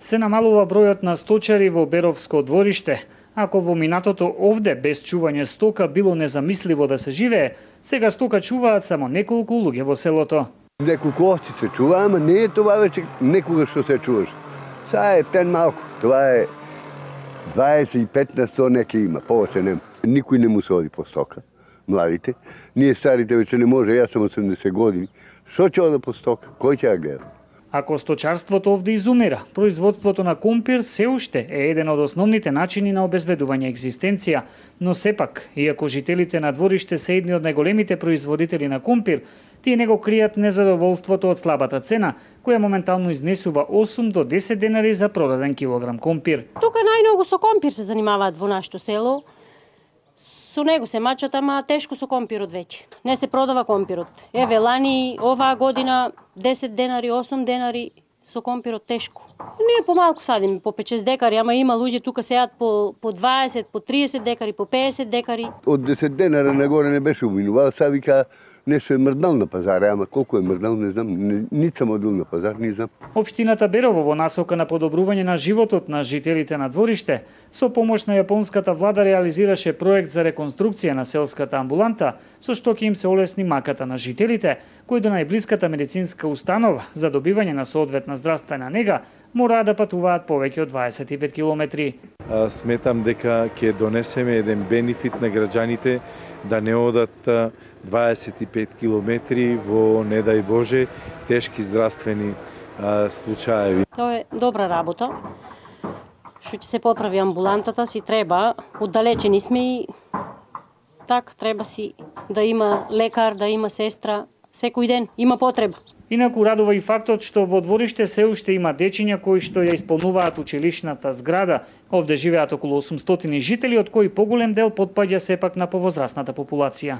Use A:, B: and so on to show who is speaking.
A: Се намалува бројот на сточари во Беровско двориште. Ако во минатото овде без чување стока било незамисливо да се живее, сега стока чуваат само неколку луѓе во селото.
B: Неколку овци се чува, ама не е това веќе некога што се чуваш. Сега е тен малку, това е 25 на 100 неке има, повеќе нема. Никој не му се оди по стока, младите. Ние старите веќе не може, јас сум 80 години. Што ќе ода по стока? Кој ќе ја гледа?
A: Ако сточарството овде изумира, производството на компир се уште е еден од основните начини на обезбедување екзистенција, но сепак, иако жителите на двориште се едни од најголемите производители на компир, тие не го кријат незадоволството од слабата цена, која моментално изнесува 8 до 10 денари за продаден килограм компир.
C: Тука најмногу со компир се занимаваат во нашето село. Со него се мачат, ама тешко со компирот веќе. Не се продава компирот. Еве лани оваа година 10 денари, 8 денари со компирот тешко. Ние помалку садиме, по 5-6 декари, ама има луѓе тука сеат по 20, по 30 декари, по 50 декари.
B: Од 10 денара нагоре не беше уминувал, сега вика нешто е мрднал на пазара, ама колку е мрднал не знам, нит сам одил на пазар, не знам.
A: Општината Берово во насока на подобрување на животот на жителите на двориште, со помош на јапонската влада реализираше проект за реконструкција на селската амбуланта, со што ќе им се олесни маката на жителите, кои до најблиската медицинска установа за добивање на соодветна здравствена нега мораат да патуваат повеќе од 25 километри.
D: Сметам дека ќе донесеме еден бенефит на граѓаните да не одат 25 километри во, не дај Боже, тешки здравствени случаеви.
C: Тоа е добра работа. Што ќе се поправи амбулантата, си треба, оддалечени сме и так треба си да има лекар, да има сестра, секој ден има потреба.
A: Инаку радува и фактот што во двориште се уште има дечиња кои што ја исполнуваат училишната зграда. Овде живеат околу 800 жители, од кои поголем дел потпаѓа сепак на повозрасната популација.